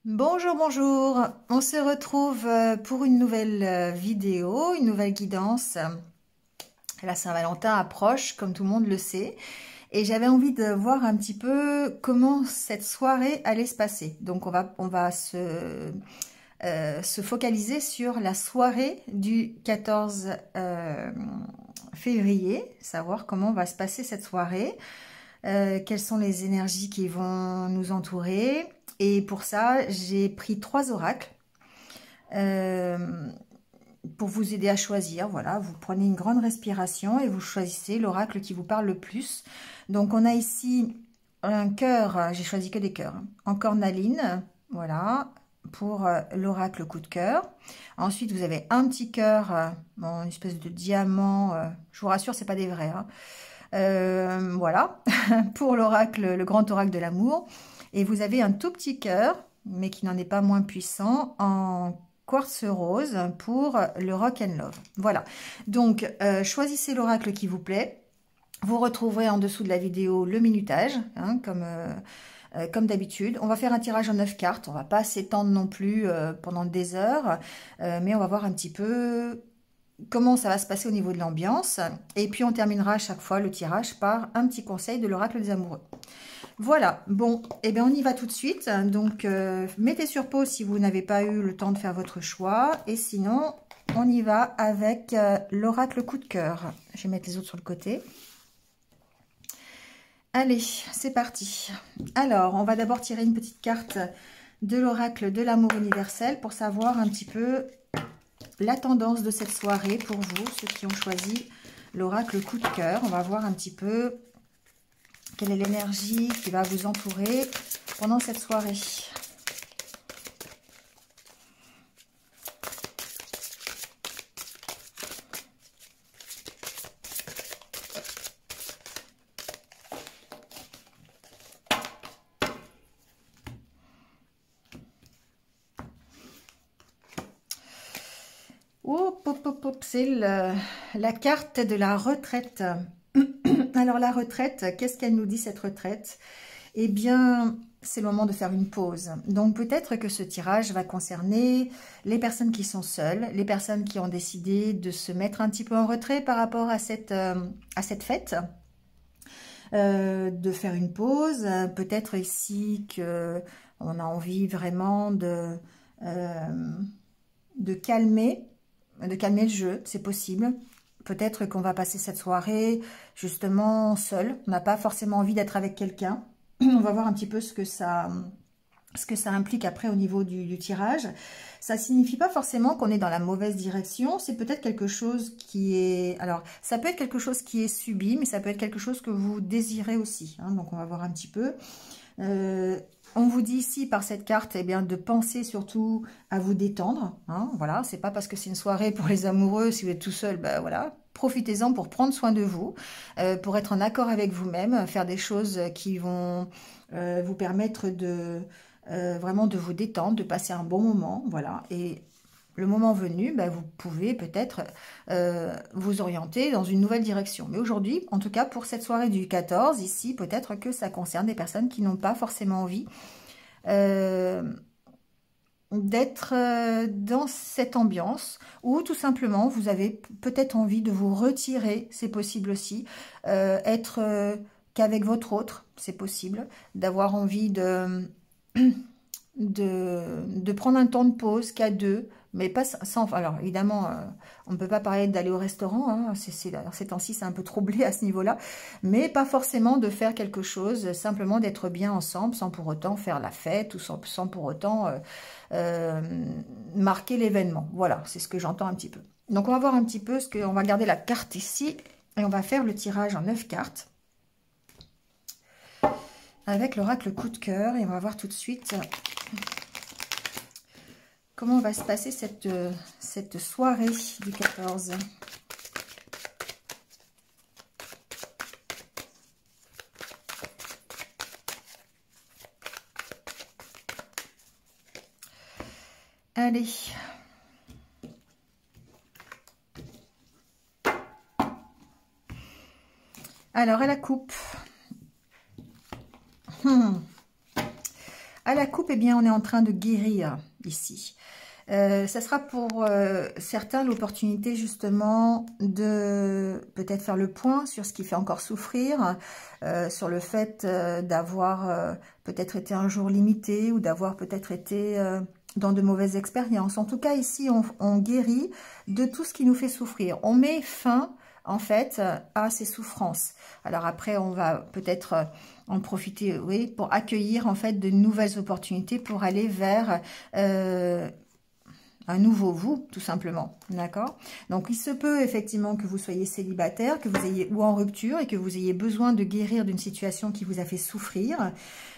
Bonjour, bonjour. On se retrouve pour une nouvelle vidéo, une nouvelle guidance. La Saint-Valentin approche, comme tout le monde le sait. Et j'avais envie de voir un petit peu comment cette soirée allait se passer. Donc on va se focaliser sur la soirée du 14 février, savoir comment va se passer cette soirée. Quelles sont les énergies qui vont nous entourer. Et pour ça, j'ai pris 3 oracles pour vous aider à choisir. Voilà, vous prenez une grande respiration et vous choisissez l'oracle qui vous parle le plus. Donc, on a ici un cœur, j'ai choisi que des cœurs, en cornaline, voilà, pour l'oracle coup de cœur. Ensuite, vous avez un petit cœur, bon, une espèce de diamant, je vous rassure, c'est pas des vrais, hein. Voilà, pour l'oracle, le grand oracle de l'amour. Et vous avez un tout petit cœur, mais qui n'en est pas moins puissant, en quartz rose pour le rock and love. Voilà, donc choisissez l'oracle qui vous plaît. Vous retrouverez en dessous de la vidéo le minutage, hein, comme d'habitude. On va faire un tirage en 9 cartes, on va pas s'étendre non plus pendant des heures, mais on va voir un petit peu comment ça va se passer au niveau de l'ambiance. Et puis on terminera à chaque fois le tirage par un petit conseil de l'oracle des amoureux. Voilà, bon, et bien on y va tout de suite. Donc mettez sur pause si vous n'avez pas eu le temps de faire votre choix. Et sinon, on y va avec l'oracle coup de cœur. Je vais mettre les autres sur le côté. Allez, c'est parti. Alors, on va d'abord tirer une petite carte de l'oracle de l'amour universel pour savoir un petit peu la tendance de cette soirée pour vous, ceux qui ont choisi l'oracle coup de cœur. On va voir un petit peu quelle est l'énergie qui va vous entourer pendant cette soirée. C'est la carte de la retraite. Alors la retraite, qu'est-ce qu'elle nous dit cette retraite? Eh bien, c'est le moment de faire une pause. Donc peut-être que ce tirage va concerner les personnes qui sont seules, les personnes qui ont décidé de se mettre un petit peu en retrait par rapport à cette fête. De faire une pause, peut-être ici que on a envie vraiment de calmer le jeu, c'est possible. Peut-être qu'on va passer cette soirée justement seul. On n'a pas forcément envie d'être avec quelqu'un. On va voir un petit peu ce que ça implique après au niveau du tirage. Ça signifie pas forcément qu'on est dans la mauvaise direction. C'est peut-être quelque chose qui est... Alors, ça peut être quelque chose qui est subi, mais ça peut être quelque chose que vous désirez aussi, hein. Donc, on va voir un petit peu. On vous dit ici par cette carte, eh bien, de penser surtout à vous détendre, hein, voilà, c'est pas parce que c'est une soirée pour les amoureux, si vous êtes tout seul, ben voilà, profitez-en pour prendre soin de vous, pour être en accord avec vous-même, faire des choses qui vont vous permettre de vraiment de vous détendre, de passer un bon moment, voilà, et le moment venu, ben, vous pouvez peut-être vous orienter dans une nouvelle direction. Mais aujourd'hui, en tout cas pour cette soirée du 14, ici, peut-être que ça concerne des personnes qui n'ont pas forcément envie d'être dans cette ambiance, ou tout simplement, vous avez peut-être envie de vous retirer, c'est possible aussi, être qu'avec votre autre, c'est possible, d'avoir envie de prendre un temps de pause qu'à deux, mais pas sans... Alors, évidemment, on ne peut pas parler d'aller au restaurant, hein, ces temps-ci, c'est un peu troublé à ce niveau-là, mais pas forcément de faire quelque chose, simplement d'être bien ensemble, sans pour autant faire la fête, ou sans pour autant marquer l'événement. Voilà, c'est ce que j'entends un petit peu. Donc, on va voir un petit peu on va garder la carte ici, et on va faire le tirage en 9 cartes, avec l'oracle coup de cœur, et on va voir tout de suite... comment va se passer cette soirée du 14? Allez. Alors, à la coupe. À la coupe, eh bien, on est en train de guérir ici. Ça sera pour certains l'opportunité justement de peut-être faire le point sur ce qui fait encore souffrir, sur le fait d'avoir peut-être été un jour limité ou d'avoir peut-être été dans de mauvaises expériences. En tout cas, ici, on guérit de tout ce qui nous fait souffrir. On met fin, en fait, à ces souffrances. Alors après, on va peut-être en profiter, oui, pour accueillir, en fait, de nouvelles opportunités pour aller vers un nouveau vous, tout simplement, d'accord? Donc, il se peut effectivement que vous soyez célibataire, que vous ayez ou en rupture et que vous ayez besoin de guérir d'une situation qui vous a fait souffrir.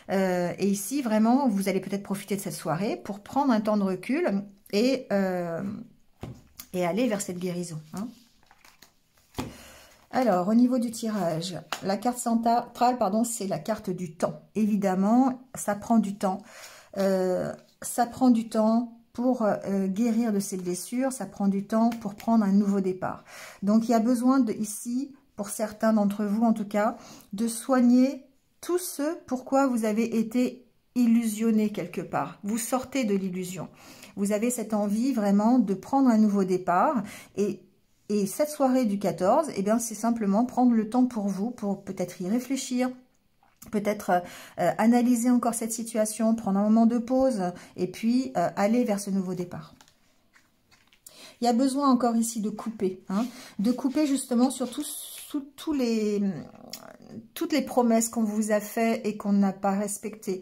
Et ici, vraiment, vous allez peut-être profiter de cette soirée pour prendre un temps de recul et aller vers cette guérison. Hein. Alors, au niveau du tirage, la carte centrale, pardon, c'est la carte du temps. Évidemment, ça prend du temps. Ça prend du temps pour guérir de ces blessures, ça prend du temps pour prendre un nouveau départ. Donc, il y a besoin ici, pour certains d'entre vous en tout cas, de soigner tout ce pourquoi vous avez été illusionné quelque part. Vous sortez de l'illusion. Vous avez cette envie vraiment de prendre un nouveau départ et cette soirée du 14, eh bien, c'est simplement prendre le temps pour vous, pour peut-être y réfléchir, peut-être analyser encore cette situation, prendre un moment de pause et puis aller vers ce nouveau départ. Il y a besoin encore ici de couper, hein, de couper justement sur toutes les promesses qu'on vous a fait et qu'on n'a pas respectées.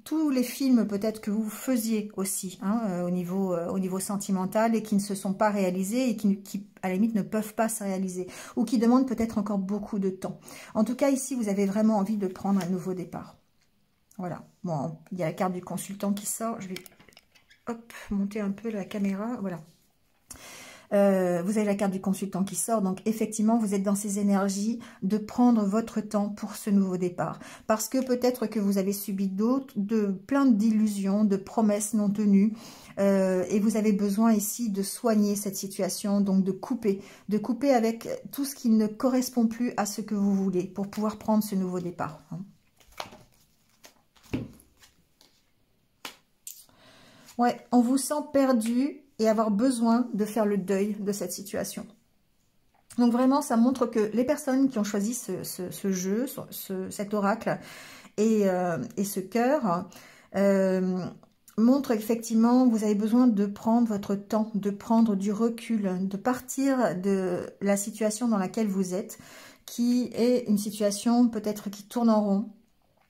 Tous les films peut-être que vous faisiez aussi hein, au niveau sentimental et qui ne se sont pas réalisés et qui à la limite ne peuvent pas se réaliser ou qui demandent peut-être encore beaucoup de temps. En tout cas ici vous avez vraiment envie de prendre un nouveau départ. Voilà, bon, il y a la carte du consultant qui sort, je vais hop, monter un peu la caméra, voilà. Vous avez la carte du consultant qui sort, donc effectivement vous êtes dans ces énergies de prendre votre temps pour ce nouveau départ, parce que peut-être que vous avez subi plein d'illusions, de promesses non tenues, et vous avez besoin ici de soigner cette situation, donc de couper avec tout ce qui ne correspond plus à ce que vous voulez pour pouvoir prendre ce nouveau départ. Ouais, on vous sent perdu et avoir besoin de faire le deuil de cette situation. Donc vraiment, ça montre que les personnes qui ont choisi ce jeu, cet oracle et ce cœur, montrent effectivement que vous avez besoin de prendre votre temps, de prendre du recul, de partir de la situation dans laquelle vous êtes, qui est une situation peut-être qui tourne en rond,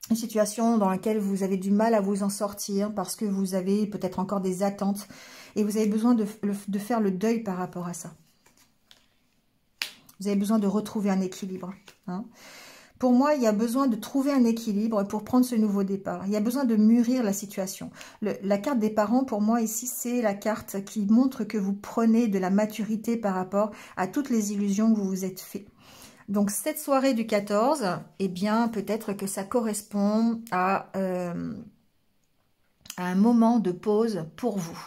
une situation dans laquelle vous avez du mal à vous en sortir parce que vous avez peut-être encore des attentes et vous avez besoin de faire le deuil par rapport à ça. Vous avez besoin de retrouver un équilibre. Hein. Pour moi, il y a besoin de trouver un équilibre pour prendre ce nouveau départ. Il y a besoin de mûrir la situation. La carte des parents, pour moi, ici, c'est la carte qui montre que vous prenez de la maturité par rapport à toutes les illusions que vous vous êtes fait. Donc, cette soirée du 14, eh bien, peut-être que ça correspond à un moment de pause pour vous.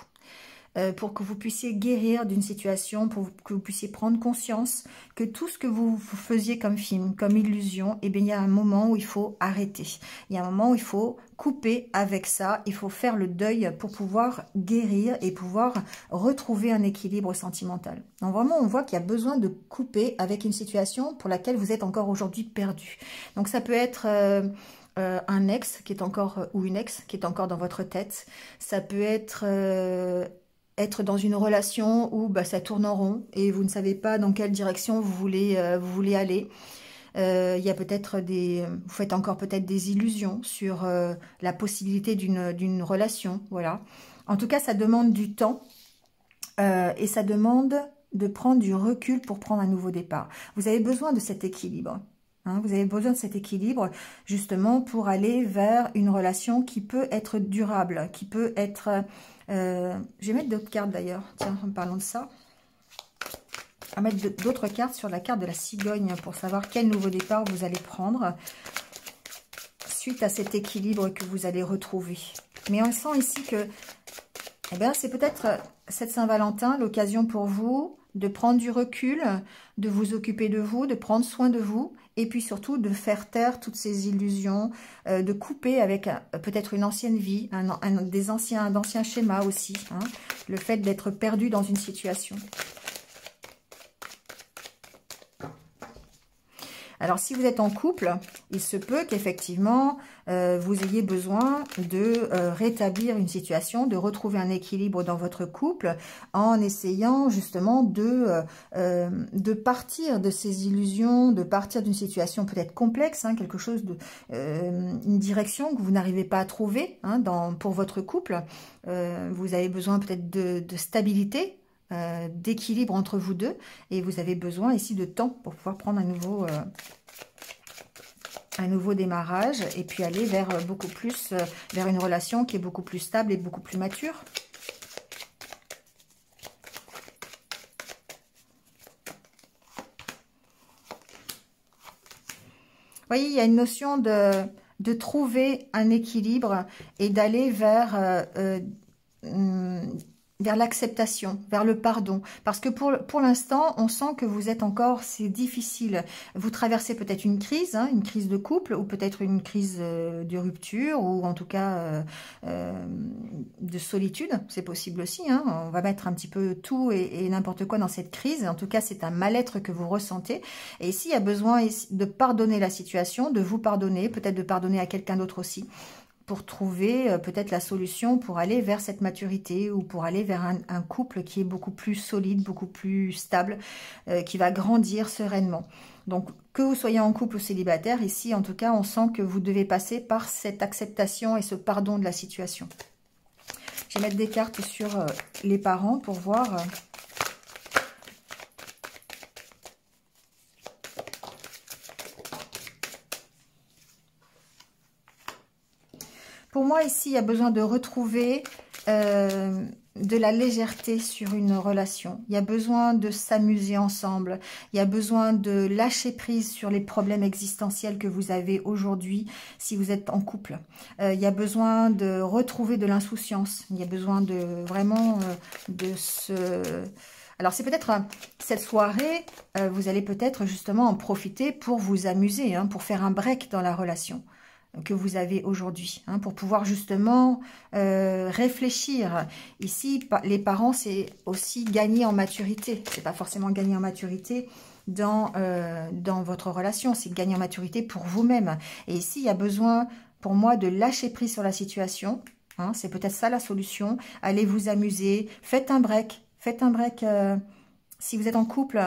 Pour que vous puissiez guérir d'une situation, pour que vous puissiez prendre conscience que tout ce que vous faisiez comme film, comme illusion, eh bien, il y a un moment où il faut arrêter. Il y a un moment où il faut couper avec ça, il faut faire le deuil pour pouvoir guérir et pouvoir retrouver un équilibre sentimental. Donc vraiment, on voit qu'il y a besoin de couper avec une situation pour laquelle vous êtes encore aujourd'hui perdu. Donc ça peut être... un ex qui est encore, ou une ex qui est encore dans votre tête. Ça peut être dans une relation où ça tourne en rond et vous ne savez pas dans quelle direction vous voulez aller. Il y a peut-être vous faites encore peut-être des illusions sur la possibilité d'une relation. Voilà. En tout cas, ça demande du temps et ça demande de prendre du recul pour prendre un nouveau départ. Vous avez besoin de cet équilibre. Hein, vous avez besoin de cet équilibre justement pour aller vers une relation qui peut être durable, qui peut être... je vais mettre d'autres cartes d'ailleurs, tiens, en parlant de ça. On va mettre d'autres cartes sur la carte de la cigogne pour savoir quel nouveau départ vous allez prendre suite à cet équilibre que vous allez retrouver. Mais on sent ici que eh bien, c'est peut-être cette Saint-Valentin l'occasion pour vous de prendre du recul, de vous occuper de vous, de prendre soin de vous et puis surtout de faire taire toutes ces illusions, de couper avec peut-être une ancienne vie, d'anciens schémas aussi, hein, le fait d'être perdu dans une situation. Alors, si vous êtes en couple, il se peut qu'effectivement, vous ayez besoin de rétablir une situation, de retrouver un équilibre dans votre couple en essayant justement de partir de ces illusions, de partir d'une situation peut-être complexe, hein, quelque chose de une direction que vous n'arrivez pas à trouver, hein, pour votre couple. Vous avez besoin peut-être de stabilité, d'équilibre entre vous deux, et vous avez besoin ici de temps pour pouvoir prendre un nouveau démarrage et puis aller vers beaucoup plus vers une relation qui est beaucoup plus stable et beaucoup plus mature. Vous voyez, il y a une notion de trouver un équilibre et d'aller vers l'acceptation, vers le pardon. Parce que pour l'instant, on sent que vous êtes encore, c'est difficile. Vous traversez peut-être une crise, hein, une crise de couple, ou peut-être une crise de rupture, ou en tout cas de solitude. C'est possible aussi, hein. On va mettre un petit peu tout et n'importe quoi dans cette crise. En tout cas, c'est un mal-être que vous ressentez. Et ici, il y a besoin de pardonner la situation, de vous pardonner, peut-être de pardonner à quelqu'un d'autre aussi, pour trouver peut-être la solution pour aller vers cette maturité ou pour aller vers un couple qui est beaucoup plus solide, beaucoup plus stable, qui va grandir sereinement. Donc, que vous soyez en couple ou célibataire, ici, en tout cas, on sent que vous devez passer par cette acceptation et ce pardon de la situation. Je vais mettre des cartes sur les parents pour voir... Pour moi, ici, il y a besoin de retrouver de la légèreté sur une relation. Il y a besoin de s'amuser ensemble. Il y a besoin de lâcher prise sur les problèmes existentiels que vous avez aujourd'hui si vous êtes en couple. Il y a besoin de retrouver de l'insouciance. Il y a besoin de vraiment de se... Alors, c'est peut-être cette soirée, vous allez peut-être justement en profiter pour vous amuser, hein, pour faire un break dans la relation que vous avez aujourd'hui, hein, pour pouvoir justement réfléchir. Ici, les parents, c'est aussi gagner en maturité. C'est pas forcément gagner en maturité dans votre relation, c'est gagner en maturité pour vous-même. Et ici, il y a besoin, pour moi, de lâcher prise sur la situation. Hein, c'est peut-être ça la solution. Allez vous amuser, faites un break. Faites un break si vous êtes en couple.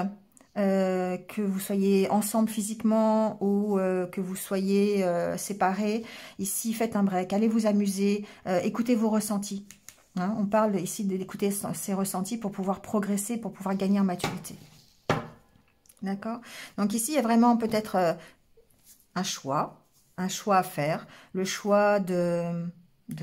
Que vous soyez ensemble physiquement ou que vous soyez séparés, ici faites un break, allez vous amuser, écoutez vos ressentis, hein, on parle ici d'écouter ces ressentis pour pouvoir progresser, pour pouvoir gagner en maturité, d'accord. Donc ici il y a vraiment peut-être un choix à faire, le choix de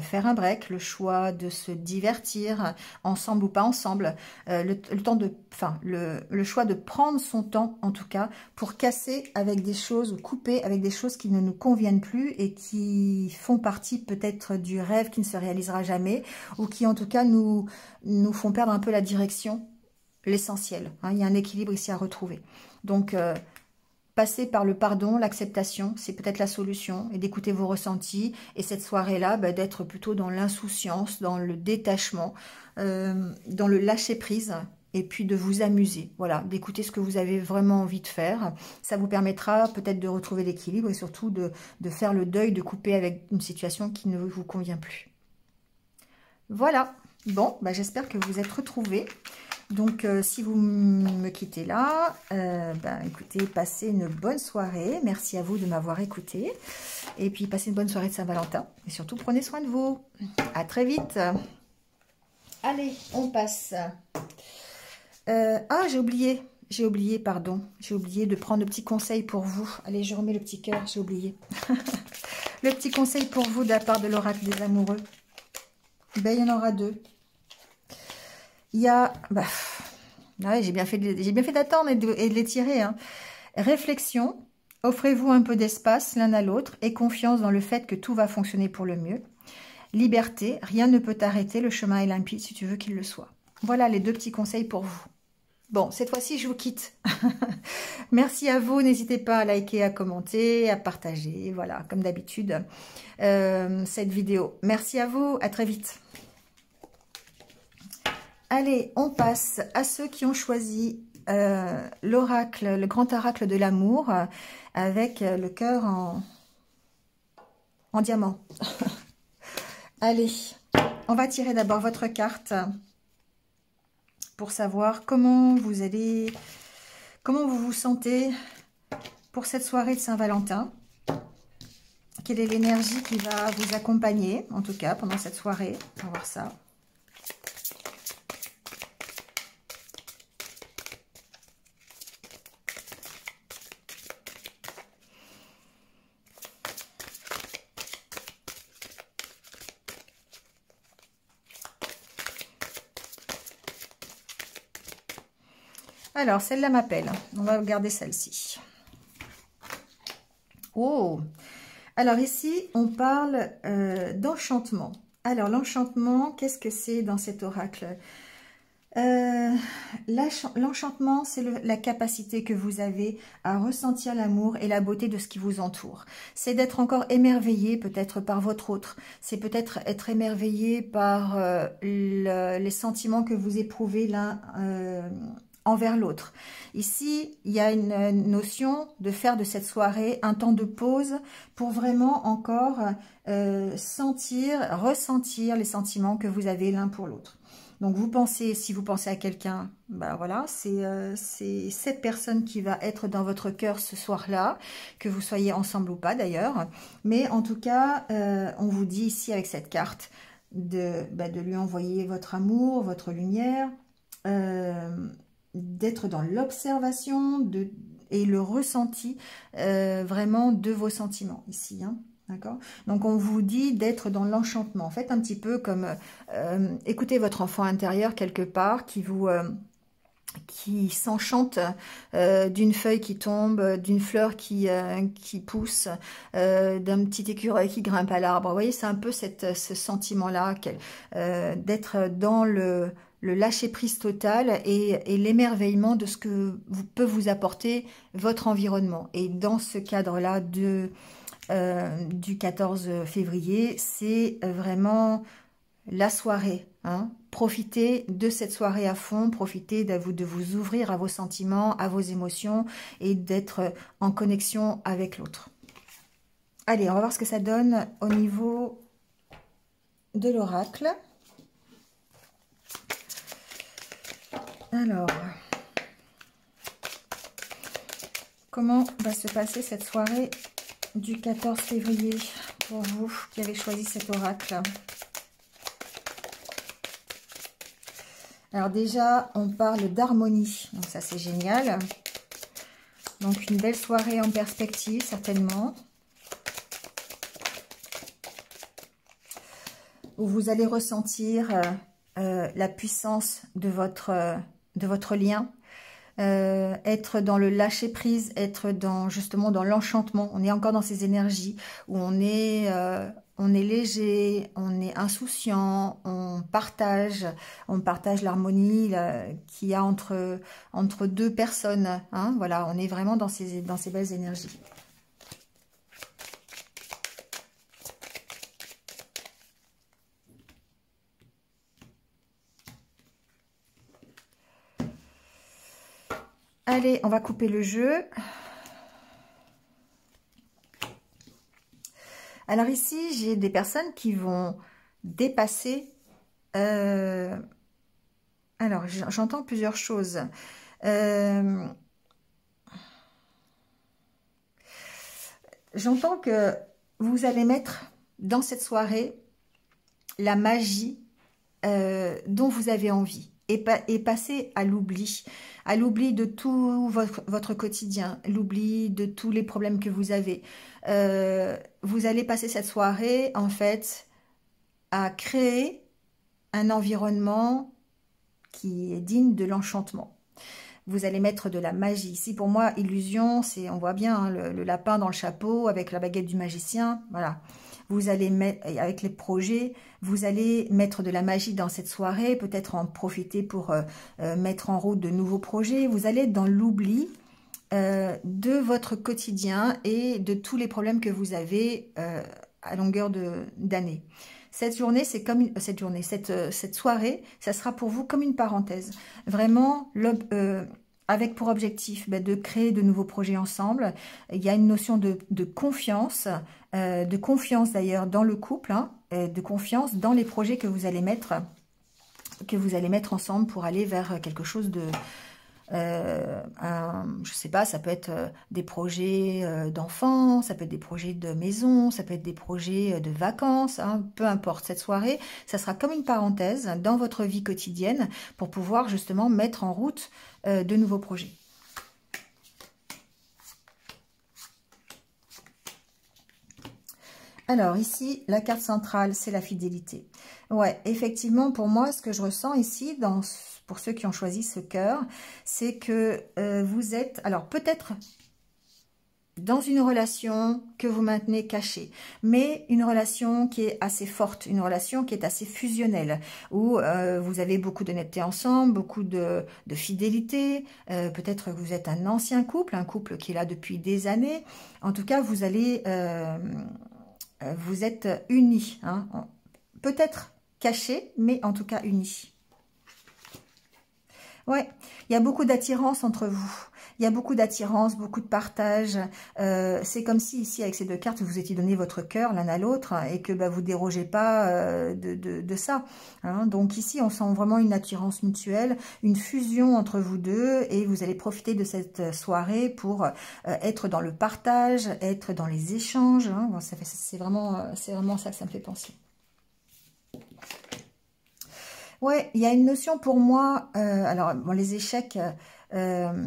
faire un break, le choix de se divertir ensemble ou pas ensemble, le choix de prendre son temps en tout cas pour casser avec des choses ou couper avec des choses qui ne nous conviennent plus et qui font partie peut-être du rêve qui ne se réalisera jamais ou qui en tout cas nous font perdre un peu la direction, l'essentiel, hein, il y a un équilibre ici à retrouver. Donc passer par le pardon, l'acceptation, c'est peut-être la solution, et d'écouter vos ressentis, et cette soirée-là, d'être plutôt dans l'insouciance, dans le détachement, dans le lâcher-prise, et puis de vous amuser, voilà, d'écouter ce que vous avez vraiment envie de faire. Ça vous permettra peut-être de retrouver l'équilibre, et surtout de faire le deuil, de couper avec une situation qui ne vous convient plus. Voilà, bon, j'espère que vous êtes retrouvés. Donc, si vous me quittez là, écoutez, passez une bonne soirée. Merci à vous de m'avoir écouté. Et puis, passez une bonne soirée de Saint-Valentin. Et surtout, prenez soin de vous. À très vite. Allez, on passe. J'ai oublié, pardon. J'ai oublié de prendre le petit conseil pour vous. Allez, je remets le petit cœur, j'ai oublié. Le petit conseil pour vous de la part de l'oracle des amoureux. Il y en aura deux. Il y a... ouais, j'ai bien fait d'attendre et de les tirer. Hein. Réflexion. Offrez-vous un peu d'espace l'un à l'autre et confiance dans le fait que tout va fonctionner pour le mieux. Liberté. Rien ne peut t'arrêter. Le chemin est limpide si tu veux qu'il le soit. Voilà les deux petits conseils pour vous. Bon, cette fois-ci, je vous quitte. Merci à vous. N'hésitez pas à liker, à commenter, à partager. Voilà, comme d'habitude, cette vidéo. Merci à vous. À très vite. Allez, on passe à ceux qui ont choisi l'oracle, le grand oracle de l'amour, avec le cœur en diamant. Allez, on va tirer d'abord votre carte pour savoir comment vous vous sentez pour cette soirée de Saint-Valentin. Quelle est l'énergie qui va vous accompagner, en tout cas, pendant cette soirée. On va voir ça. Alors, celle-là m'appelle. On va regarder celle-ci. Oh! Alors ici, on parle d'enchantement. Alors, l'enchantement, qu'est-ce que c'est dans cet oracle? L'enchantement, c'est la capacité que vous avez à ressentir l'amour et la beauté de ce qui vous entoure. C'est d'être encore émerveillé peut-être par votre autre. C'est peut-être être émerveillé par les sentiments que vous éprouvez l'un envers l'autre. Ici, il y a une notion de faire de cette soirée un temps de pause pour vraiment encore ressentir les sentiments que vous avez l'un pour l'autre. Donc vous pensez, si vous pensez à quelqu'un, ben voilà, c'est cette personne qui va être dans votre cœur ce soir-là, que vous soyez ensemble ou pas d'ailleurs. Mais en tout cas, on vous dit ici avec cette carte de lui envoyer votre amour, votre lumière, d'être dans l'observation et le ressenti vraiment de vos sentiments ici, hein. D'accord? Donc, on vous dit d'être dans l'enchantement. Faites un petit peu comme écoutez votre enfant intérieur quelque part qui s'enchante d'une feuille qui tombe, d'une fleur qui pousse, d'un petit écureuil qui grimpe à l'arbre. Vous voyez, c'est un peu ce sentiment-là d'être dans le lâcher-prise total et l'émerveillement de ce que peut vous apporter votre environnement. Et dans ce cadre-là du 14 février, c'est vraiment la soirée. Hein. Profitez de cette soirée à fond, profitez de vous ouvrir à vos sentiments, à vos émotions et d'être en connexion avec l'autre. Allez, on va voir ce que ça donne au niveau de l'oracle. Alors, comment va se passer cette soirée du 14 février pour vous qui avez choisi cet oracle? Alors déjà, on parle d'harmonie, donc ça c'est génial. Donc une belle soirée en perspective, certainement. Où vous allez ressentir la puissance de votre lien. Être dans le lâcher prise, être justement dans l'enchantement. On est encore dans ces énergies où on est léger, on est insouciant, on partage l'harmonie qu'il y a entre deux personnes. Hein, voilà, on est vraiment dans ces belles énergies. Allez, on va couper le jeu. Alors ici, j'ai des personnes qui vont dépasser... alors, j'entends plusieurs choses. J'entends que vous allez mettre dans cette soirée la magie dont vous avez envie. Et passer à l'oubli de tout votre quotidien, l'oubli de tous les problèmes que vous avez. Vous allez passer cette soirée, en fait, à créer un environnement qui est digne de l'enchantement. Vous allez mettre de la magie. Ici, pour moi, illusion, on voit bien hein, le lapin dans le chapeau avec la baguette du magicien. Voilà. vous allez mettre, avec les projets, vous allez mettre de la magie dans cette soirée, peut-être en profiter pour mettre en route de nouveaux projets. Vous allez être dans l'oubli de votre quotidien et de tous les problèmes que vous avez à longueur d'année. Cette journée, c'est comme cette soirée, ça sera pour vous comme une parenthèse. Vraiment, avec pour objectif de créer de nouveaux projets ensemble. Il y a une notion de confiance d'ailleurs dans le couple, hein, de confiance dans les projets que vous allez mettre ensemble pour aller vers quelque chose de je sais pas, ça peut être des projets d'enfants, ça peut être des projets de maison, ça peut être des projets de vacances, hein, peu importe. Cette soirée, ça sera comme une parenthèse dans votre vie quotidienne pour pouvoir justement mettre en route de nouveaux projets. Alors ici, la carte centrale, c'est la fidélité. Ouais, effectivement, pour moi, ce que je ressens ici, pour ceux qui ont choisi ce cœur, c'est que vous êtes, alors peut-être dans une relation que vous maintenez cachée, mais une relation qui est assez forte, une relation qui est assez fusionnelle, où vous avez beaucoup d'honnêteté ensemble, beaucoup de fidélité, peut-être que vous êtes un ancien couple, un couple qui est là depuis des années. En tout cas, vous êtes unis, hein, peut-être cachés, mais en tout cas unis. Ouais, il y a beaucoup d'attirance entre vous. Il y a beaucoup d'attirance, beaucoup de partage. C'est comme si ici, avec ces deux cartes, vous étiez donné votre cœur l'un à l'autre et que vous ne dérogez pas de ça. Hein. Donc ici, on sent vraiment une attirance mutuelle, une fusion entre vous deux et vous allez profiter de cette soirée pour être dans le partage, être dans les échanges. Hein. Bon, c'est vraiment ça que ça me fait penser. Ouais, il y a une notion pour moi, alors bon, les échecs, je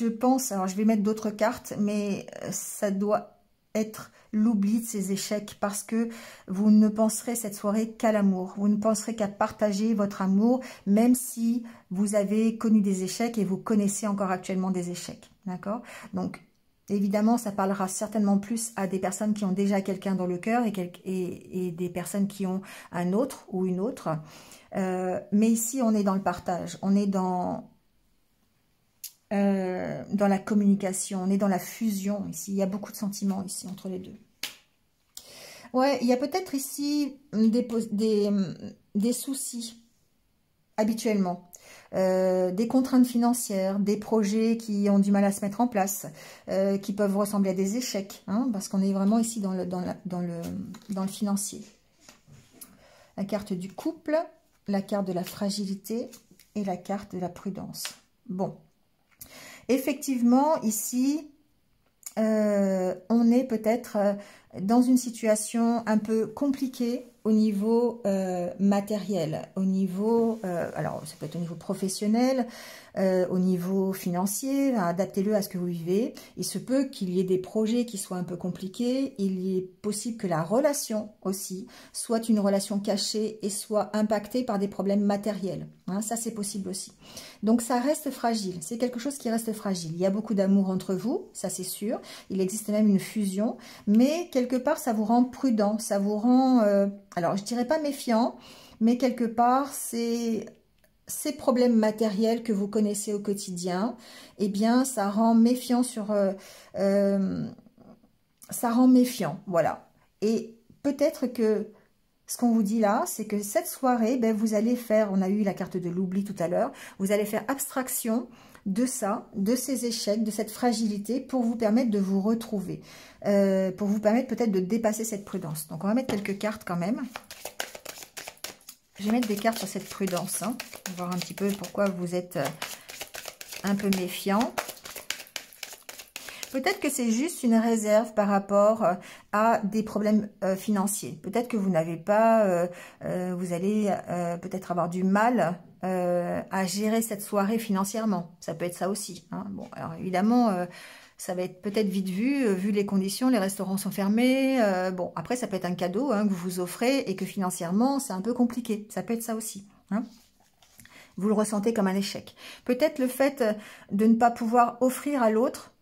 pense, alors je vais mettre d'autres cartes, mais ça doit être l'oubli de ces échecs parce que vous ne penserez cette soirée qu'à l'amour. Vous ne penserez qu'à partager votre amour, même si vous avez connu des échecs et vous connaissez encore actuellement des échecs. D'accord? Donc, évidemment, ça parlera certainement plus à des personnes qui ont déjà quelqu'un dans le cœur et des personnes qui ont un autre ou une autre. Mais ici, on est dans le partage, on est dans la communication, on est dans la fusion ici. Il y a beaucoup de sentiments ici entre les deux. Ouais, il y a peut-être ici des soucis habituellement. Des contraintes financières, des projets qui ont du mal à se mettre en place, qui peuvent ressembler à des échecs, hein, parce qu'on est vraiment ici dans le financier. La carte du couple, la carte de la fragilité et la carte de la prudence. Bon, effectivement, ici, on est peut-être dans une situation un peu compliquée au niveau matériel, au niveau, alors ça peut être au niveau professionnel, au niveau financier, adaptez-le à ce que vous vivez. Il se peut qu'il y ait des projets qui soient un peu compliqués, il est possible que la relation aussi soit une relation cachée et soit impactée par des problèmes matériels. Hein, ça c'est possible aussi. Donc ça reste fragile, c'est quelque chose qui reste fragile. Il y a beaucoup d'amour entre vous, ça c'est sûr, il existe même une fusion, mais quelque part ça vous rend prudent, ça vous rend, alors je dirais pas méfiant, mais quelque part ces problèmes matériels que vous connaissez au quotidien, eh bien ça rend méfiant ça rend méfiant, voilà. Et peut-être que ce qu'on vous dit là, c'est que cette soirée, vous allez faire, on a eu la carte de l'oubli tout à l'heure, vous allez faire abstraction de ça, de ces échecs, de cette fragilité pour vous permettre de vous retrouver, pour vous permettre peut-être de dépasser cette prudence. Donc on va mettre quelques cartes quand même. Je vais mettre des cartes sur cette prudence, hein, pour voir un petit peu pourquoi vous êtes un peu méfiant. Peut-être que c'est juste une réserve par rapport à des problèmes financiers. Peut-être que vous n'avez pas, vous allez peut-être avoir du mal à gérer cette soirée financièrement. Ça peut être ça aussi. Hein. Bon, alors évidemment, ça va être peut-être vite vu les conditions, les restaurants sont fermés. Bon, après, ça peut être un cadeau hein, que vous vous offrez et que financièrement, c'est un peu compliqué. Ça peut être ça aussi. Hein. Vous le ressentez comme un échec. Peut-être le fait de ne pas pouvoir offrir à l'autre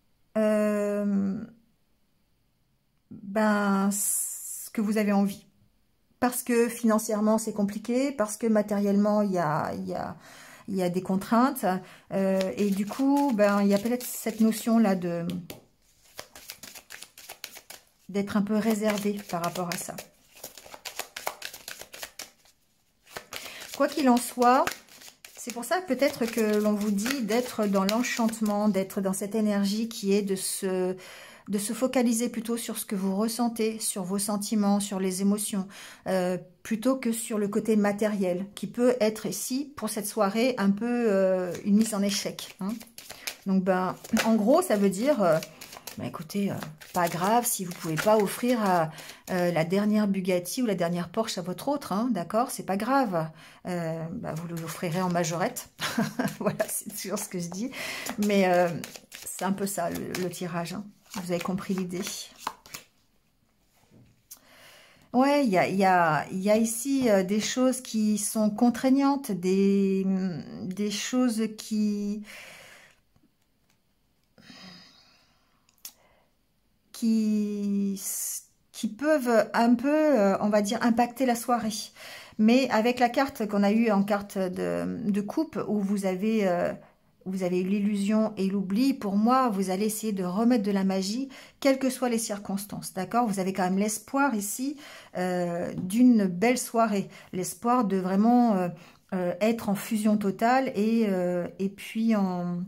ben, ce que vous avez envie. Parce que financièrement, c'est compliqué, parce que matériellement, il y a des contraintes. Et du coup, ben, il y a peut-être cette notion-là d'être un peu réservé par rapport à ça. Quoi qu'il en soit, c'est pour ça peut-être que l'on vous dit d'être dans l'enchantement, d'être dans cette énergie qui est de se focaliser plutôt sur ce que vous ressentez, sur vos sentiments, sur les émotions, plutôt que sur le côté matériel, qui peut être ici, pour cette soirée, un peu une mise en échec. Hein. Donc, ben, en gros, ça veut dire... bah écoutez, pas grave si vous ne pouvez pas offrir la dernière Bugatti ou la dernière Porsche à votre autre, hein, d'accord? C'est pas grave. Bah vous l'offrirez en majorette. Voilà, c'est toujours ce que je dis. Mais c'est un peu ça, le tirage. Hein. Vous avez compris l'idée. Ouais, il y a ici des choses qui sont contraignantes, des choses qui peuvent un peu, on va dire, impacter la soirée. Mais avec la carte qu'on a eue en carte de coupe, où vous avez eu l'illusion et l'oubli, pour moi, vous allez essayer de remettre de la magie, quelles que soient les circonstances, d'accord? Vous avez quand même l'espoir ici d'une belle soirée, l'espoir de vraiment être en fusion totale et puis en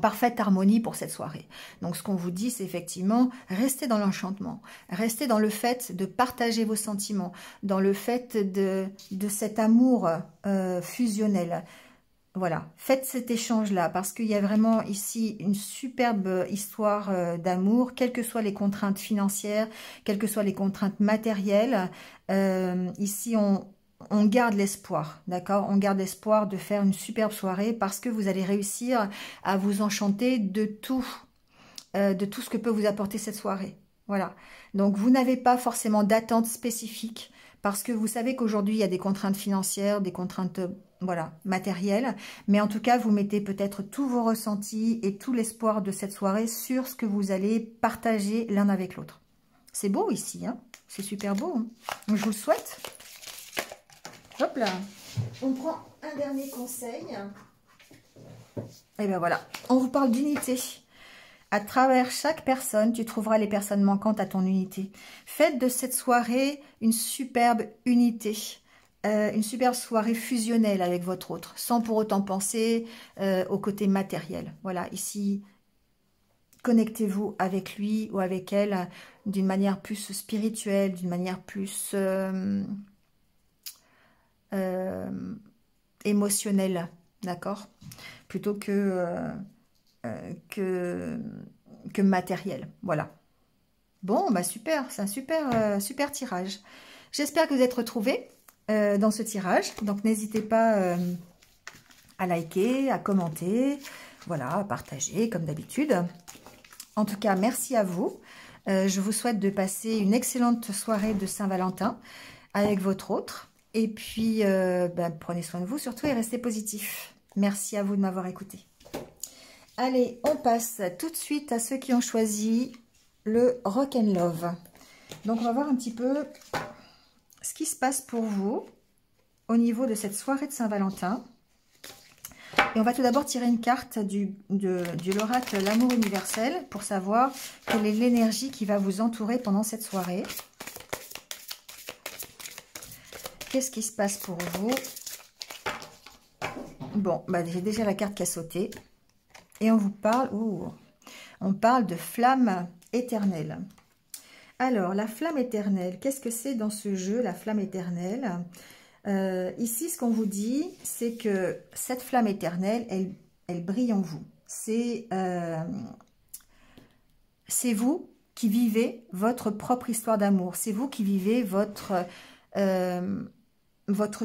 parfaite harmonie pour cette soirée. Donc ce qu'on vous dit, c'est effectivement, restez dans l'enchantement, restez dans le fait de partager vos sentiments, dans le fait de cet amour fusionnel. Voilà, faites cet échange-là, parce qu'il y a vraiment ici une superbe histoire d'amour, quelles que soient les contraintes financières, quelles que soient les contraintes matérielles. Ici, on garde l'espoir, d'accord? On garde l'espoir de faire une superbe soirée parce que vous allez réussir à vous enchanter de tout ce que peut vous apporter cette soirée. Voilà. Donc, vous n'avez pas forcément d'attente spécifique parce que vous savez qu'aujourd'hui, il y a des contraintes financières, des contraintes voilà, matérielles. Mais en tout cas, vous mettez peut-être tous vos ressentis et tout l'espoir de cette soirée sur ce que vous allez partager l'un avec l'autre. C'est beau ici, hein? C'est super beau. Hein? Donc, je vous le souhaite. Hop là, on prend un dernier conseil. Et bien voilà, on vous parle d'unité. À travers chaque personne, tu trouveras les personnes manquantes à ton unité. Faites de cette soirée une superbe unité. Une superbe soirée fusionnelle avec votre autre, sans pour autant penser au côté matériel. Voilà, ici, connectez-vous avec lui ou avec elle d'une manière plus spirituelle, d'une manière plus... émotionnel, d'accord, plutôt que matériel. Voilà. Bon, bah super, c'est un super tirage. J'espère que vous êtes retrouvés dans ce tirage. Donc n'hésitez pas à liker, à commenter, voilà, à partager comme d'habitude. En tout cas, merci à vous. Je vous souhaite de passer une excellente soirée de Saint-Valentin avec votre autre. Et puis, prenez soin de vous surtout et restez positifs. Merci à vous de m'avoir écouté. Allez, on passe tout de suite à ceux qui ont choisi le Rock and Love. Donc, on va voir un petit peu ce qui se passe pour vous au niveau de cette soirée de Saint-Valentin. Et on va tout d'abord tirer une carte de l'oracle L'amour universel pour savoir quelle est l'énergie qui va vous entourer pendant cette soirée. Qu'est-ce qui se passe pour vous? Bon, bah, j'ai déjà la carte qui a sauté. Et on vous parle... on parle de flamme éternelle. Alors, la flamme éternelle, qu'est-ce que c'est dans ce jeu, la flamme éternelle? Ici, ce qu'on vous dit, c'est que cette flamme éternelle, elle brille en vous. C'est vous qui vivez votre propre histoire d'amour. C'est vous qui vivez votre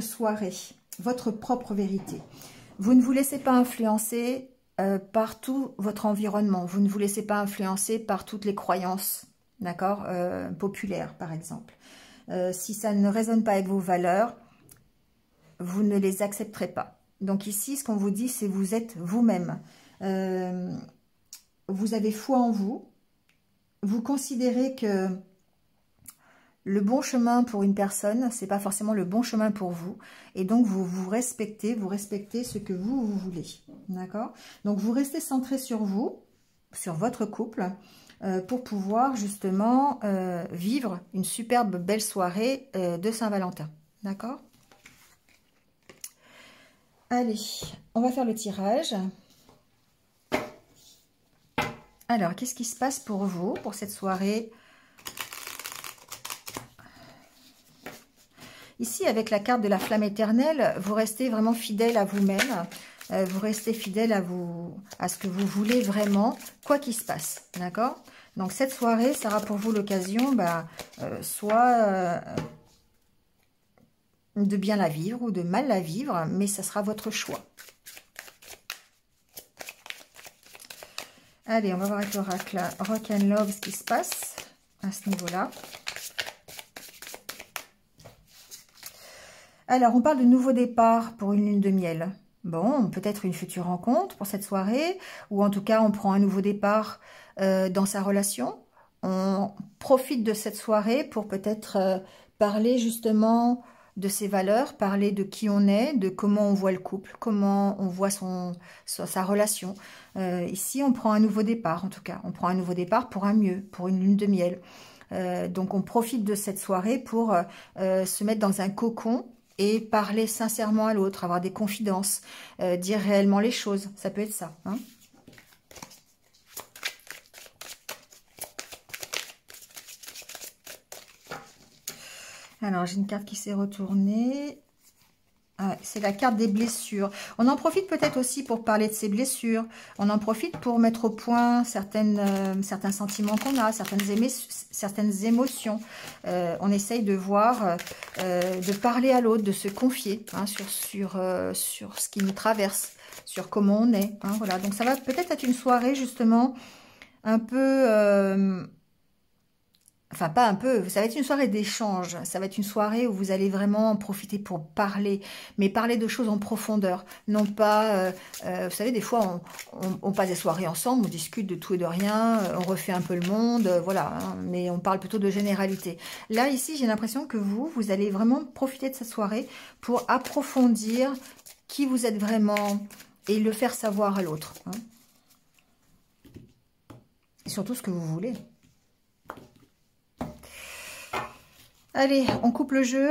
soirée, votre propre vérité. Vous ne vous laissez pas influencer par tout votre environnement. Vous ne vous laissez pas influencer par toutes les croyances, d'accord, populaires, par exemple. Si ça ne résonne pas avec vos valeurs, vous ne les accepterez pas. Donc ici, ce qu'on vous dit, c'est vous êtes vous-même. Vous avez foi en vous. vous considérez que le bon chemin pour une personne, c'est pas forcément le bon chemin pour vous. Et donc, vous respectez ce que vous voulez. D'accord? Donc, vous restez centré sur vous, sur votre couple, pour pouvoir justement vivre une superbe belle soirée de Saint-Valentin. D'accord? Allez, on va faire le tirage. Alors, qu'est-ce qui se passe pour vous, pour cette soirée? Ici, avec la carte de la flamme éternelle, vous restez vraiment fidèle à vous-même. Vous restez fidèle à ce que vous voulez vraiment, quoi qu'il se passe. D'accord? Donc, cette soirée sera pour vous l'occasion, soit de bien la vivre ou de mal la vivre, mais ça sera votre choix. Allez, on va voir avec l'oracle Rock and Love ce qui se passe à ce niveau-là. Alors, on parle de nouveau départ pour une lune de miel. Bon, peut-être une future rencontre pour cette soirée, ou en tout cas, on prend un nouveau départ dans sa relation. On profite de cette soirée pour peut-être parler justement de ses valeurs, parler de qui on est, de comment on voit le couple, comment on voit sa relation. Ici, on prend un nouveau départ, en tout cas. On prend un nouveau départ pour un mieux, pour une lune de miel. Donc, on profite de cette soirée pour se mettre dans un cocon et parler sincèrement à l'autre, avoir des confidences, dire réellement les choses. Ça peut être ça, hein. Alors, j'ai une carte qui s'est retournée. Ah, c'est la carte des blessures. On en profite peut-être aussi pour parler de ses blessures. On en profite pour mettre au point certains sentiments qu'on a, certaines émotions. On essaye de voir, de parler à l'autre, de se confier hein, sur ce qui nous traverse, sur comment on est. Hein, voilà. Donc, ça va peut-être être une soirée justement un peu... Enfin, pas un peu, ça va être une soirée d'échange, ça va être une soirée où vous allez vraiment en profiter pour parler, mais parler de choses en profondeur, non pas, vous savez, des fois, on passe des soirées ensemble, on discute de tout et de rien, on refait un peu le monde, voilà, hein, mais on parle plutôt de généralité. Là, ici, j'ai l'impression que vous allez vraiment profiter de cette soirée pour approfondir qui vous êtes vraiment et le faire savoir à l'autre. Hein. Et surtout ce que vous voulez. Allez, on coupe le jeu.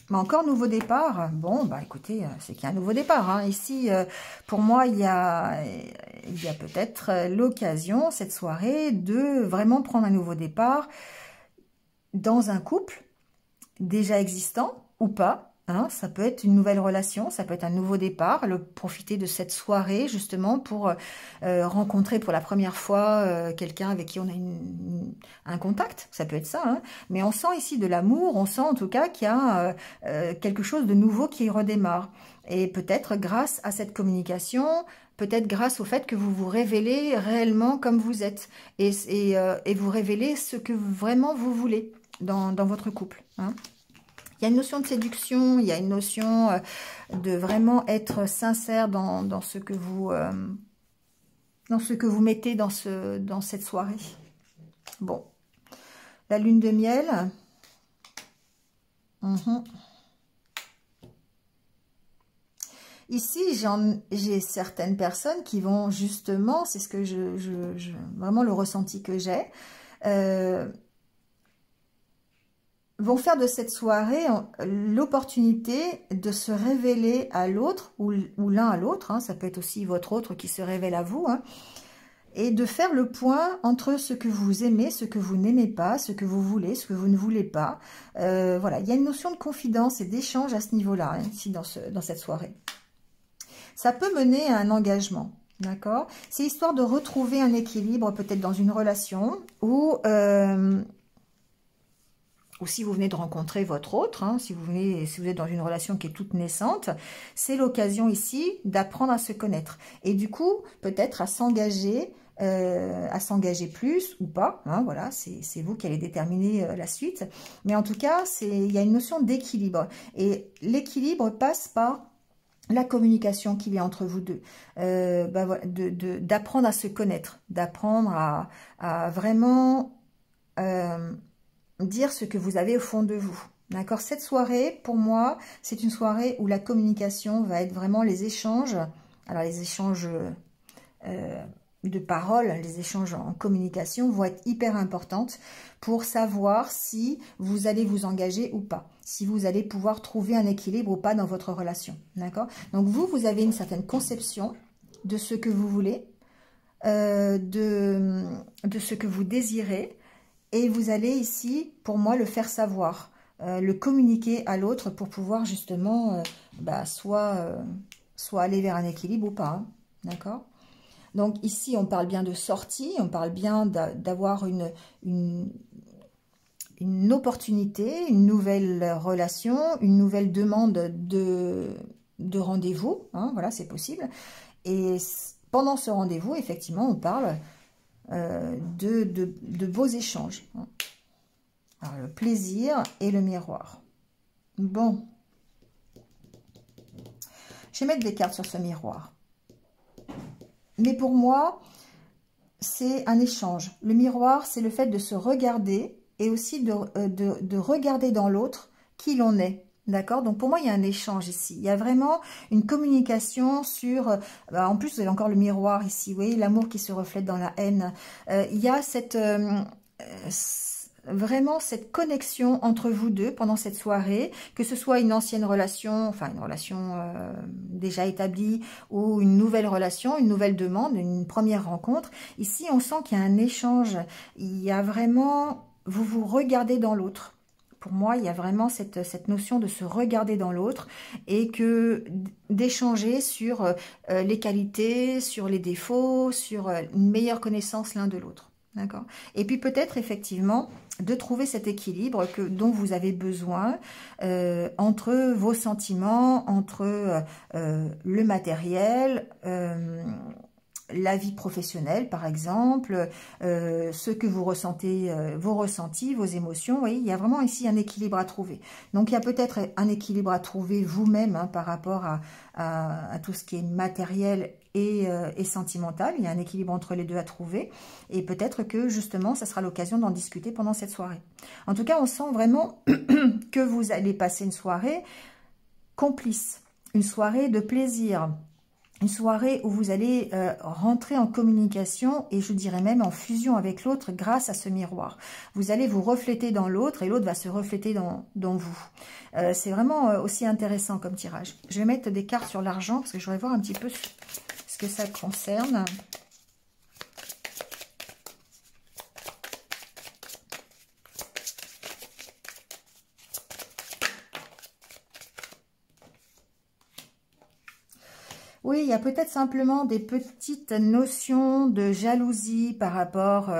Mais encore nouveau départ. Bon, bah écoutez, c'est qu'il y a un nouveau départ. Hein. Ici, pour moi, il y a peut-être l'occasion, cette soirée, de vraiment prendre un nouveau départ dans un couple déjà existant ou pas. Hein, ça peut être une nouvelle relation, ça peut être un nouveau départ, profiter de cette soirée justement pour rencontrer pour la première fois quelqu'un avec qui on a un contact, ça peut être ça. Hein, mais on sent ici de l'amour, on sent en tout cas qu'il y a quelque chose de nouveau qui redémarre. Et peut-être grâce à cette communication, peut-être grâce au fait que vous vous révélez réellement comme vous êtes et vous révélez ce que vraiment vous voulez dans votre couple. Hein. Il y a une notion de séduction, il y a une notion de vraiment être sincère dans ce que vous mettez dans cette soirée. Bon, la lune de miel. Ici, j'ai certaines personnes qui vont justement, c'est ce que vraiment le ressenti que j'ai, vont faire de cette soirée l'opportunité de se révéler à l'autre ou l'un à l'autre, hein, ça peut être aussi votre autre qui se révèle à vous, hein, et de faire le point entre ce que vous aimez, ce que vous n'aimez pas, ce que vous voulez, ce que vous ne voulez pas. Voilà, il y a une notion de confidence et d'échange à ce niveau-là, hein, ici dans cette soirée. Ça peut mener à un engagement, d'accord? C'est histoire de retrouver un équilibre peut-être dans une relation ou si vous venez de rencontrer votre autre, hein, si vous êtes dans une relation qui est toute naissante, c'est l'occasion ici d'apprendre à se connaître. Et du coup, peut-être à s'engager plus ou pas. Hein, voilà, c'est vous qui allez déterminer la suite. Mais en tout cas, il y a une notion d'équilibre. Et l'équilibre passe par la communication qu'il y a entre vous deux, voilà, d'apprendre à se connaître, d'apprendre à vraiment dire ce que vous avez au fond de vous. D'accord? Cette soirée, pour moi, c'est une soirée où la communication va être vraiment les échanges. Alors, les échanges de paroles, les échanges en communication vont être hyper importantes pour savoir si vous allez vous engager ou pas, si vous allez pouvoir trouver un équilibre ou pas dans votre relation. D'accord? Donc, vous avez une certaine conception de ce que vous voulez, de ce que vous désirez, et vous allez ici, pour moi, le faire savoir, le communiquer à l'autre pour pouvoir justement soit aller vers un équilibre ou pas. Hein, d'accord? Donc ici, on parle bien de sortie, on parle bien d'avoir une opportunité, une nouvelle relation, une nouvelle demande de rendez-vous. Hein, voilà, c'est possible. Et pendant ce rendez-vous, effectivement, on parle de beaux échanges. Hein. Alors, le plaisir et le miroir. Bon. Je vais mettre des cartes sur ce miroir. Mais pour moi, c'est un échange. Le miroir, c'est le fait de se regarder et aussi de regarder dans l'autre qui l'on est. D'accord? Donc pour moi, il y a un échange ici. Il y a vraiment une communication sur... en plus, vous avez encore le miroir ici. Vous voyez, l'amour qui se reflète dans la haine. Il y a vraiment cette connexion entre vous deux pendant cette soirée, que ce soit une ancienne relation, enfin une relation déjà établie, ou une nouvelle relation, une nouvelle demande, une première rencontre. Ici, on sent qu'il y a un échange. Il y a vraiment... Vous vous regardez dans l'autre. Pour moi, il y a vraiment cette notion de se regarder dans l'autre et que d'échanger sur les qualités, sur les défauts, sur une meilleure connaissance l'un de l'autre. D'accord? Et puis peut-être effectivement de trouver cet équilibre dont vous avez besoin entre vos sentiments, entre le matériel, la vie professionnelle par exemple, ce que vous ressentez, vos ressentis, vos émotions. Vous voyez, il y a vraiment ici un équilibre à trouver. Donc il y a peut-être un équilibre à trouver vous-même hein, par rapport à tout ce qui est matériel et sentimental. Il y a un équilibre entre les deux à trouver. Et peut-être que justement, ça sera l'occasion d'en discuter pendant cette soirée. En tout cas, on sent vraiment que vous allez passer une soirée complice, une soirée de plaisir. Une soirée où vous allez rentrer en communication et je dirais même en fusion avec l'autre grâce à ce miroir. Vous allez vous refléter dans l'autre et l'autre va se refléter dans vous. C'est vraiment aussi intéressant comme tirage. Je vais mettre des cartes sur l'argent parce que je voudrais voir un petit peu ce que ça concerne. Oui, il y a peut-être simplement des petites notions de jalousie par rapport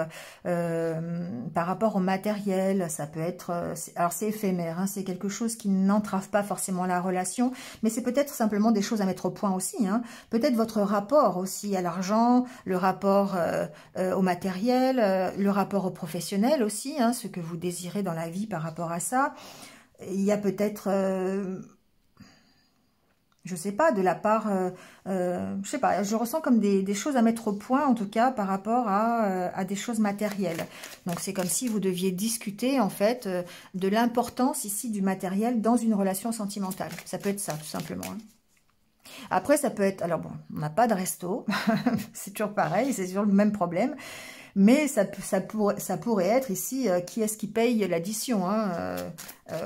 au matériel. Ça peut être, alors c'est éphémère, hein, c'est quelque chose qui n'entrave pas forcément la relation, mais c'est peut-être simplement des choses à mettre au point aussi. Hein. Peut-être votre rapport aussi à l'argent, le rapport au matériel, le rapport au professionnel aussi, hein, ce que vous désirez dans la vie par rapport à ça. Il y a peut-être... je sais pas, de la part, je sais pas, je ressens comme des choses à mettre au point, en tout cas, par rapport à des choses matérielles. Donc, c'est comme si vous deviez discuter, en fait, de l'importance ici du matériel dans une relation sentimentale. Ça peut être ça, tout simplement. Hein. Après, ça peut être, alors bon, on n'a pas de resto, c'est toujours pareil, c'est toujours le même problème. Mais ça pourrait être ici, qui est-ce qui paye l'addition hein,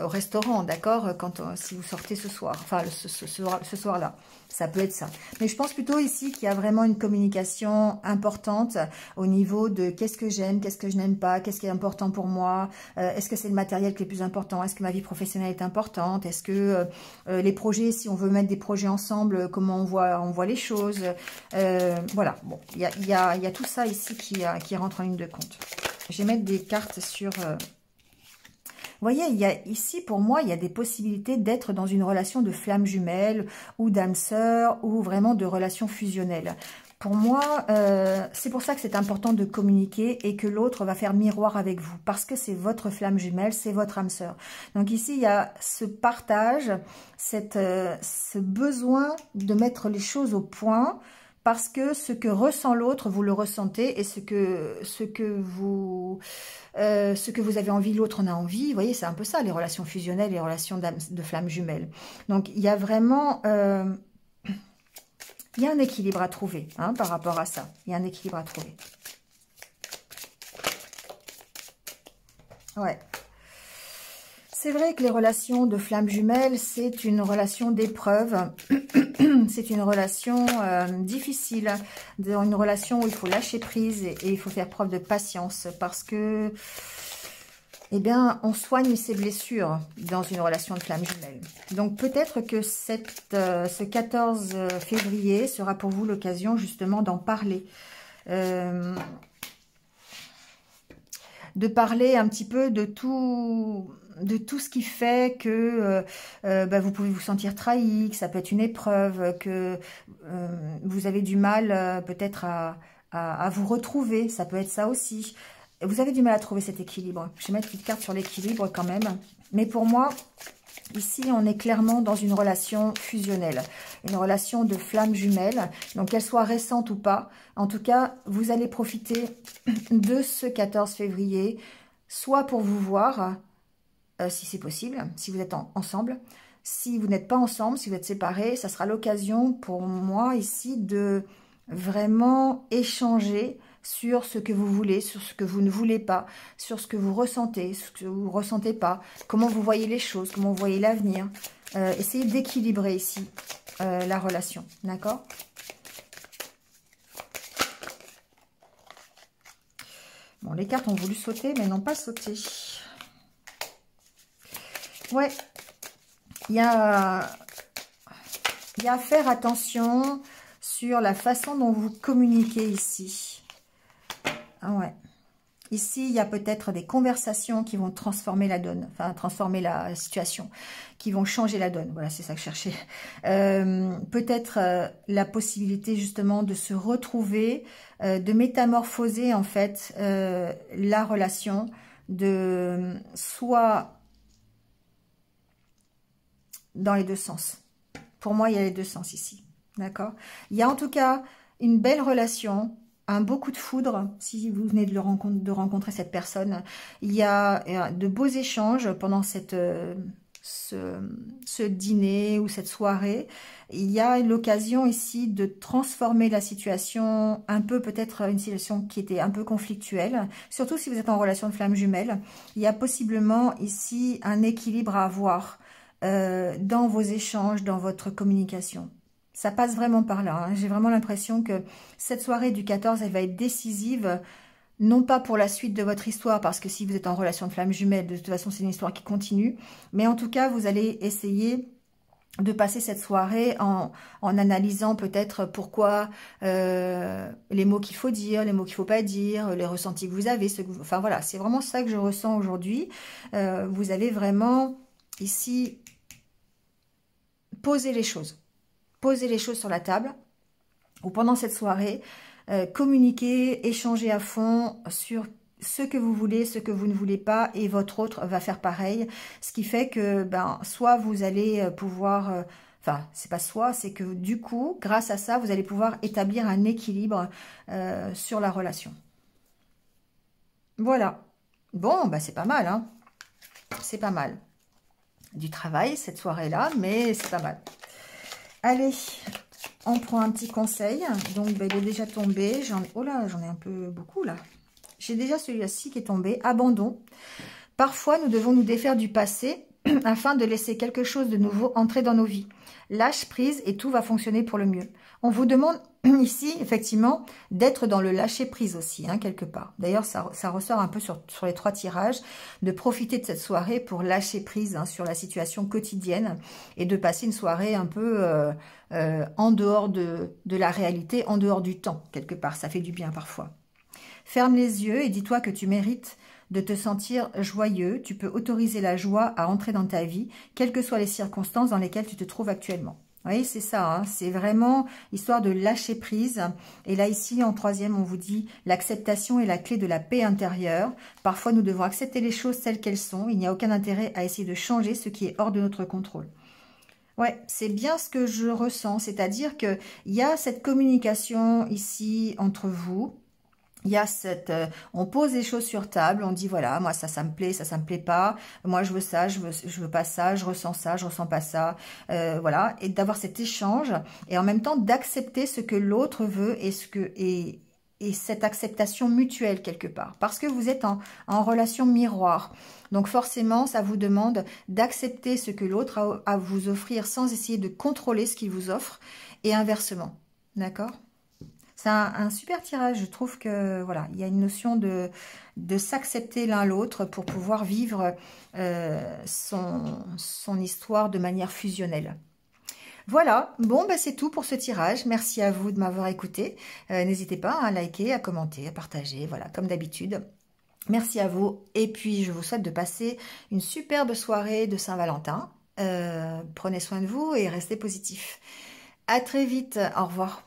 au restaurant, d'accord, si vous sortez ce soir, enfin ce soir-là. Ça peut être ça. Mais je pense plutôt ici qu'il y a vraiment une communication importante au niveau de qu'est-ce que j'aime, qu'est-ce que je n'aime pas, qu'est-ce qui est important pour moi, est-ce que c'est le matériel qui est le plus important, est-ce que ma vie professionnelle est importante, est-ce que les projets, si on veut mettre des projets ensemble, comment on voit les choses. Voilà, bon, il y a tout ça ici qui rentre en ligne de compte. Je vais mettre des cartes sur... Vous voyez, ici, pour moi, il y a des possibilités d'être dans une relation de flamme jumelle ou d'âme sœur ou vraiment de relation fusionnelle. Pour moi, c'est pour ça que c'est important de communiquer et que l'autre va faire miroir avec vous. Parce que c'est votre flamme jumelle, c'est votre âme sœur. Donc ici, il y a ce partage, ce besoin de mettre les choses au point. Parce que ce que ressent l'autre, vous le ressentez. Et ce que vous avez envie, l'autre en a envie. Vous voyez, c'est un peu ça, les relations fusionnelles, les relations de flammes jumelles. Donc, il y a vraiment... il y a un équilibre à trouver hein, par rapport à ça. Il y a un équilibre à trouver. Ouais. C'est vrai que les relations de flammes jumelles, c'est une relation d'épreuve. C'est une relation difficile. Une relation où il faut lâcher prise et il faut faire preuve de patience. Parce que, eh bien, on soigne ses blessures dans une relation de flammes jumelles. Donc, peut-être que ce 14 février sera pour vous l'occasion justement d'en parler. De parler un petit peu de tout ce qui fait que vous pouvez vous sentir trahi, que ça peut être une épreuve, que vous avez du mal peut-être à vous retrouver. Ça peut être ça aussi. Vous avez du mal à trouver cet équilibre. Je vais mettre une petite carte sur l'équilibre quand même. Mais pour moi, ici, on est clairement dans une relation fusionnelle. Une relation de flammes jumelles. Donc, qu'elle soit récente ou pas. En tout cas, vous allez profiter de ce 14 février. Soit pour vous voir, si c'est possible, si vous êtes ensemble. Si vous n'êtes pas ensemble, si vous êtes séparés, ça sera l'occasion pour moi ici de vraiment échanger sur ce que vous voulez, sur ce que vous ne voulez pas, sur ce que vous ressentez, ce que vous ne ressentez pas, comment vous voyez les choses, comment vous voyez l'avenir. Essayez d'équilibrer ici la relation, d'accord ? Bon, les cartes ont voulu sauter, mais n'ont pas sauté. Ouais, il y a à faire attention sur la façon dont vous communiquez ici. Ah ouais. Ici, il y a peut-être des conversations qui vont transformer la donne, enfin transformer la situation, qui vont changer la donne. Voilà, c'est ça que je cherchais. Peut-être la possibilité justement de se retrouver, de métamorphoser en fait la relation, de soit dans les deux sens. Pour moi, il y a les deux sens ici. D'accord ? Il y a en tout cas une belle relation, un beau coup de foudre, si vous venez de rencontrer cette personne. Il y a de beaux échanges pendant ce dîner ou cette soirée. Il y a l'occasion ici de transformer la situation, un peu peut-être une situation qui était un peu conflictuelle, surtout si vous êtes en relation de flamme jumelle. Il y a possiblement ici un équilibre à avoir dans vos échanges, dans votre communication. Ça passe vraiment par là. Hein. J'ai vraiment l'impression que cette soirée du 14, elle va être décisive, non pas pour la suite de votre histoire, parce que si vous êtes en relation de flamme jumelle, de toute façon, c'est une histoire qui continue. Mais en tout cas, vous allez essayer de passer cette soirée en analysant peut-être pourquoi les mots qu'il faut dire, les mots qu'il ne faut pas dire, les ressentis que vous avez. Enfin voilà, c'est vraiment ça que je ressens aujourd'hui. Vous avez vraiment ici posé les choses. Posez les choses sur la table ou pendant cette soirée, communiquez, échangez à fond sur ce que vous voulez, ce que vous ne voulez pas et votre autre va faire pareil. Ce qui fait que soit vous allez pouvoir, enfin c'est pas soit, c'est que du coup, grâce à ça, vous allez pouvoir établir un équilibre sur la relation. Voilà. Bon, c'est pas mal, hein. C'est pas mal. Du travail cette soirée-là, mais c'est pas mal. Allez, on prend un petit conseil. Donc, il est déjà tombé. Oh là, j'en ai un peu beaucoup là. J'ai déjà celui-ci qui est tombé. Abandon. Parfois, nous devons nous défaire du passé afin de laisser quelque chose de nouveau entrer dans nos vies. Lâche prise et tout va fonctionner pour le mieux. On vous demande ici, effectivement, d'être dans le lâcher prise aussi, hein, quelque part. D'ailleurs, ça ressort un peu sur les 3 tirages, de profiter de cette soirée pour lâcher prise hein, sur la situation quotidienne et de passer une soirée un peu en dehors de la réalité, en dehors du temps, quelque part. Ça fait du bien parfois. Ferme les yeux et dis-toi que tu mérites de te sentir joyeux. Tu peux autoriser la joie à entrer dans ta vie, quelles que soient les circonstances dans lesquelles tu te trouves actuellement. Oui, c'est ça, hein. C'est vraiment histoire de lâcher prise. Et là, ici, en troisième, on vous dit l'acceptation est la clé de la paix intérieure. Parfois, nous devons accepter les choses telles qu'elles sont. Il n'y a aucun intérêt à essayer de changer ce qui est hors de notre contrôle. Ouais, c'est bien ce que je ressens. C'est-à-dire qu'il y a cette communication ici entre vous. Il y a on pose les choses sur table, on dit voilà, moi ça me plaît, ça me plaît pas, moi je veux ça, je veux pas ça, je ressens pas ça, voilà, et d'avoir cet échange et en même temps d'accepter ce que l'autre veut et cette acceptation mutuelle quelque part, parce que vous êtes en relation miroir. Donc forcément, ça vous demande d'accepter ce que l'autre a à vous offrir sans essayer de contrôler ce qu'il vous offre et inversement, d'accord? C'est un super tirage, je trouve que voilà, il y a une notion de s'accepter l'un l'autre pour pouvoir vivre son histoire de manière fusionnelle. Voilà, bon, bah, c'est tout pour ce tirage. Merci à vous de m'avoir écouté. N'hésitez pas à liker, à commenter, à partager, voilà, comme d'habitude. Merci à vous et puis je vous souhaite de passer une superbe soirée de Saint-Valentin. Prenez soin de vous et restez positifs. À très vite, au revoir.